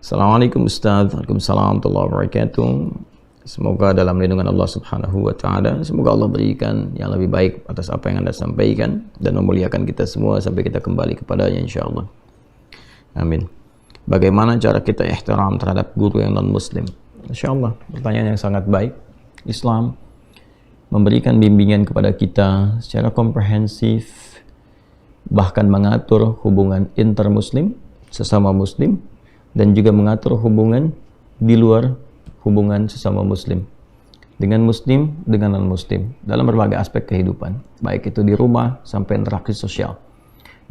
Assalamualaikum Ustaz. Waalaikumsalam warahmatullahi wabarakatuh. Semoga dalam lindungan Allah Subhanahu wa taala, semoga Allah berikan yang lebih baik atas apa yang Anda sampaikan dan memuliakan kita semua sampai kita kembali kepadanya insyaallah. Amin. Bagaimana cara kita ihtiram terhadap guru yang non muslim? Insyaallah, pertanyaan yang sangat baik. Islam memberikan bimbingan kepada kita secara komprehensif, bahkan mengatur hubungan intermuslim sesama muslim dan juga mengatur hubungan di luar hubungan sesama muslim, dengan muslim, dengan non-muslim, dalam berbagai aspek kehidupan, baik itu di rumah sampai interaksi sosial.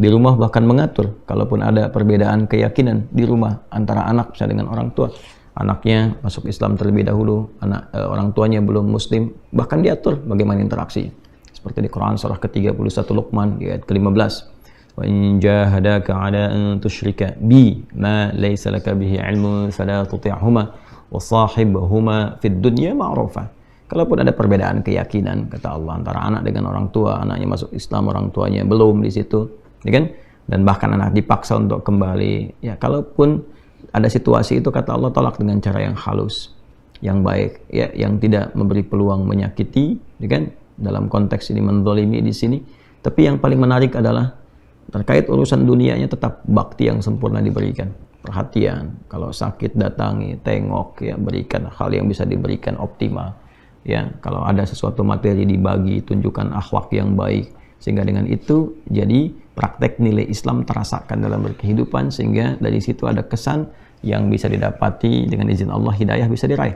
Di rumah bahkan mengatur, kalaupun ada perbedaan keyakinan di rumah antara anak misalnya dengan orang tua, anaknya masuk Islam terlebih dahulu, orang tuanya belum muslim, bahkan diatur bagaimana interaksi. Seperti di Quran surah ke-31 Luqman, di ayat ke-15. وَإِنْ جَاهَدَاكَ عَلَىٰ أَن تُشْرِكَ بِي مَا لَيْسَ لَكَ بِهِ عِلْمٌ فَلَا تُطِعْهُمَا وَصَاحِبْهُمَا فِي الدُّنْيَا مَعْرُوفًا. Kalaupun ada perbedaan keyakinan, kata Allah, antara anak dengan orang tua, anaknya masuk Islam, orang tuanya belum di situ, ya kan? Dan bahkan anak dipaksa untuk kembali. Ya, kalaupun ada situasi itu, kata Allah, tolak dengan cara yang halus, yang baik, ya, yang tidak memberi peluang menyakiti, ya kan? Dalam konteks ini menzalimi di sini. Tapi yang paling menarik adalah terkait urusan dunianya tetap bakti yang sempurna diberikan, perhatian, kalau sakit datangi, tengok, ya, berikan hal yang bisa diberikan optimal, ya, kalau ada sesuatu materi dibagi, tunjukkan akhlak yang baik, sehingga dengan itu jadi praktek nilai Islam terasakan dalam berkehidupan, sehingga dari situ ada kesan yang bisa didapati dengan izin Allah, hidayah bisa diraih.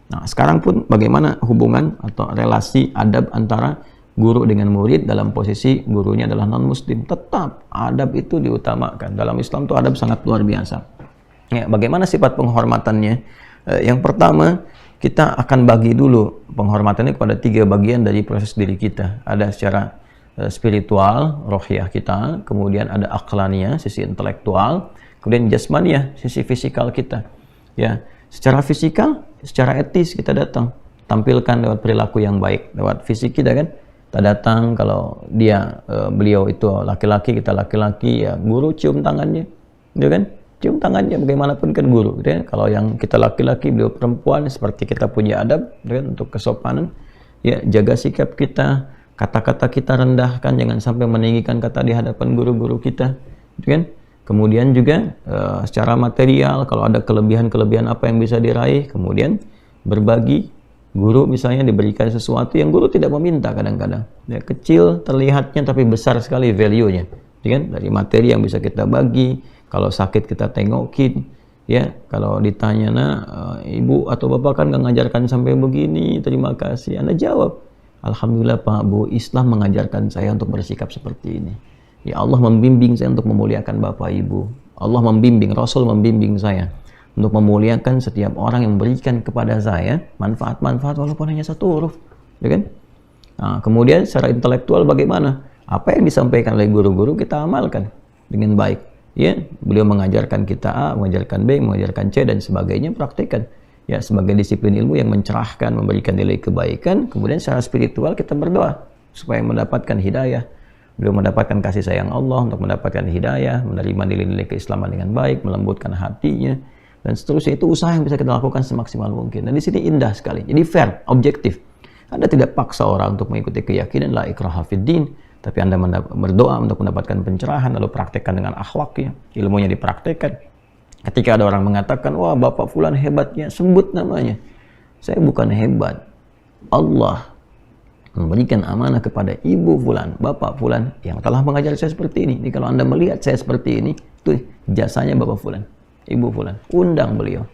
Nah, sekarang pun bagaimana hubungan atau relasi adab antara guru dengan murid dalam posisi gurunya adalah non-muslim? Tetap adab itu diutamakan. Dalam Islam itu adab sangat luar biasa. Ya, bagaimana sifat penghormatannya? Yang pertama, kita akan bagi dulu penghormatannya kepada 3 bagian dari proses diri kita. Ada secara spiritual, rohiyah kita, kemudian ada aqlaniyah, sisi intelektual, kemudian jasmaniyah, sisi fisikal kita. Ya, secara fisikal, secara etis kita datang, tampilkan lewat perilaku yang baik, lewat fisik kita kan. Kita datang, kalau dia beliau itu laki-laki, kita laki-laki, ya guru cium tangannya, gitu kan? Cium tangannya, bagaimanapun kan guru, gitu kan? Kalau yang kita laki-laki, beliau perempuan, seperti kita punya adab, gitu kan? Untuk kesopanan, ya jaga sikap kita, kata-kata kita rendahkan, jangan sampai meninggikan kata di hadapan guru-guru kita, gitu kan? Kemudian juga secara material, kalau ada kelebihan-kelebihan apa yang bisa diraih, kemudian berbagi. Guru misalnya diberikan sesuatu yang guru tidak meminta kadang-kadang, ya, kecil terlihatnya tapi besar sekali value-nya, ya kan? Dari materi yang bisa kita bagi, kalau sakit kita tengokin, ya, kalau ditanya, ibu atau bapak kan nggak ngajarkan sampai begini, terima kasih, Anda jawab, alhamdulillah Pak Bu, Islam mengajarkan saya untuk bersikap seperti ini, ya Allah membimbing saya untuk memuliakan bapak ibu, Allah membimbing, Rasul membimbing saya untuk memuliakan setiap orang yang memberikan kepada saya manfaat-manfaat walaupun hanya 1 huruf, ya kan? Nah, kemudian secara intelektual bagaimana? Apa yang disampaikan oleh guru-guru kita amalkan dengan baik, ya. Beliau mengajarkan kita A, mengajarkan B, mengajarkan C dan sebagainya, praktikkan, ya, sebagai disiplin ilmu yang mencerahkan, memberikan nilai kebaikan. Kemudian secara spiritual kita berdoa supaya mendapatkan hidayah. Beliau mendapatkan kasih sayang Allah untuk mendapatkan hidayah, menerima nilai-nilai keislaman dengan baik, melembutkan hatinya, dan seterusnya. Itu usaha yang bisa kita lakukan semaksimal mungkin. Dan di sini indah sekali. Jadi fair, objektif. Anda tidak paksa orang untuk mengikuti keyakinan, la ikraha fid din, tapi Anda berdoa untuk mendapatkan pencerahan, lalu praktekkan dengan akhlaknya, ilmunya dipraktekkan. Ketika ada orang mengatakan, wah bapak fulan hebatnya, sebut namanya. Saya bukan hebat. Allah memberikan amanah kepada ibu fulan, bapak fulan yang telah mengajar saya seperti ini. Jadi kalau Anda melihat saya seperti ini, itu jasanya bapak fulan, ibu fulan, undang beliau,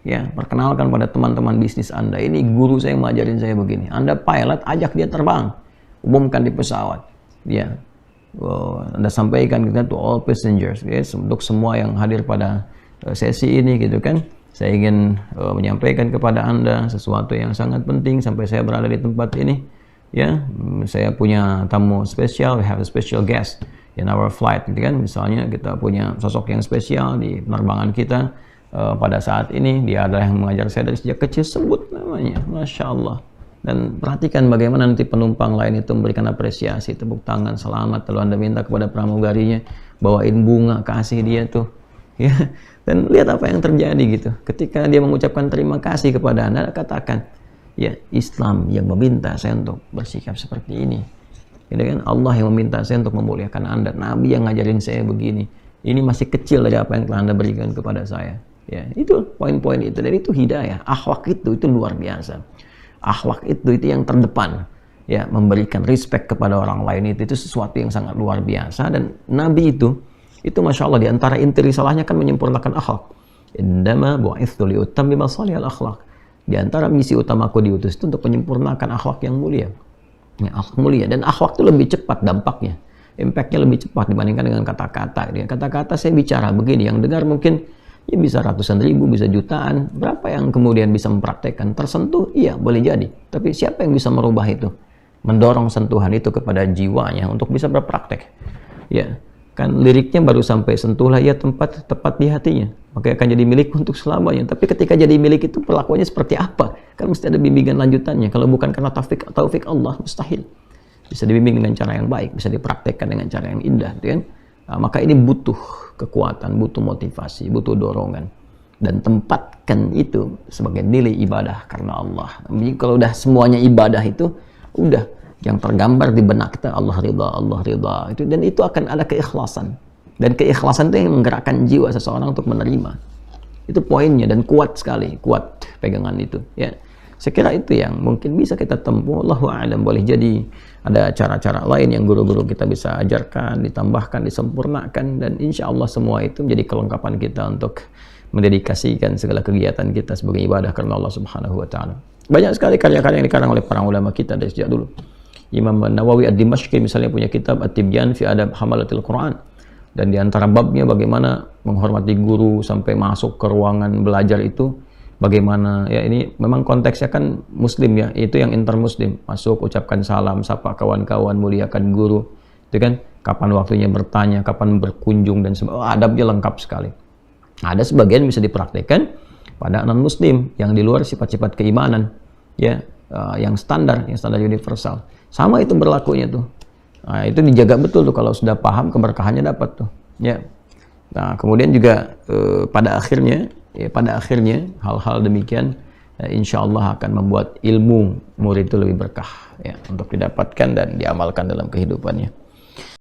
ya, perkenalkan pada teman-teman bisnis Anda, ini guru saya mengajarin saya begini. Anda pilot, ajak dia terbang, umumkan di pesawat, ya, Anda sampaikan kita to all passengers, ya, untuk semua yang hadir pada sesi ini, gitu kan. Saya ingin menyampaikan kepada Anda sesuatu yang sangat penting sampai saya berada di tempat ini, ya. Saya punya tamu spesial, we have a special guest in our flight, gitu kan. Misalnya kita punya sosok yang spesial di penerbangan kita pada saat ini, dia adalah yang mengajar saya dari sejak kecil, sebut namanya, Masya Allah. Dan perhatikan bagaimana nanti penumpang lain itu memberikan apresiasi, tepuk tangan, selamat, lalu Anda minta kepada pramugarinya bawain bunga, kasih dia tuh, ya. Dan lihat apa yang terjadi gitu. Ketika dia mengucapkan terima kasih kepada Anda, katakan, ya Islam yang meminta saya untuk bersikap seperti ini. Gitu kan? Allah yang meminta saya untuk memuliakan Anda. Nabi yang ngajarin saya begini. Ini masih kecil dari apa yang telah Anda berikan kepada saya. Ya, itu poin-poin itu. Dan itu hidayah. Akhlak itu luar biasa. Akhlak itu yang terdepan. Ya, memberikan respect kepada orang lain itu sesuatu yang sangat luar biasa. Dan Nabi itu Masya Allah, di antara inti risalahnya kan menyempurnakan akhlak. Innama bu'itsu liutammima shalihal akhlak. Di antara misi utamaku diutus itu untuk menyempurnakan akhlak yang mulia. Ya, akhlak mulia. Dan akhlak itu lebih cepat dampaknya. Impact-nya lebih cepat dibandingkan dengan kata-kata. Kata-kata saya bicara begini, yang dengar mungkin ya bisa ratusan ribu, bisa jutaan. Berapa yang kemudian bisa mempraktekkan? Tersentuh? Iya, boleh jadi. Tapi siapa yang bisa merubah itu? Mendorong sentuhan itu kepada jiwanya untuk bisa berpraktek. Ya, kan liriknya baru sampai sentuhlah ia tempat tepat di hatinya, maka akan jadi milik untuk selamanya. Tapi ketika jadi milik itu perlakuannya seperti apa? Kan mesti ada bimbingan lanjutannya. Kalau bukan karena taufik Allah, mustahil. Bisa dibimbing dengan cara yang baik, bisa dipraktekkan dengan cara yang indah, gitu kan? Nah, maka ini butuh kekuatan, butuh motivasi, butuh dorongan. Dan tempatkan itu sebagai nilai ibadah karena Allah. Jadi kalau udah semuanya ibadah itu, udah yang tergambar di benak kita Allah ridha itu, dan itu akan ada keikhlasan, dan keikhlasan itu yang menggerakkan jiwa seseorang untuk menerima. Itu poinnya, dan kuat sekali, kuat pegangan itu ya. Saya kira itu yang mungkin bisa kita tempuh. Allahu a'lam. Boleh jadi ada cara-cara lain yang guru-guru kita bisa ajarkan, ditambahkan, disempurnakan, dan insya Allah semua itu menjadi kelengkapan kita untuk mendedikasikan segala kegiatan kita sebagai ibadah karena Allah Subhanahu wa taala. Banyak sekali karya-karya yang dikarang oleh para ulama kita dari sejak dulu. Imam Nawawi Ad-Dimashqi misalnya punya kitab At-Tibyan fi Adab Hamalatil Quran, dan di antara babnya bagaimana menghormati guru sampai masuk ke ruangan belajar itu bagaimana, ya ini memang konteksnya kan muslim ya, itu yang intermuslim, masuk ucapkan salam, sapa kawan-kawan, muliakan guru, itu kan kapan waktunya bertanya, kapan berkunjung, dan sebagainya. Adabnya lengkap sekali. Ada sebagian bisa dipraktekkan pada non muslim yang di luar sifat-sifat keimanan ya, yang standar universal. Sama itu berlakunya tuh. Nah, itu dijaga betul tuh, kalau sudah paham keberkahannya dapat tuh. Ya. Nah, kemudian juga pada akhirnya hal-hal demikian insya Allah akan membuat ilmu murid itu lebih berkah ya, untuk didapatkan dan diamalkan dalam kehidupannya.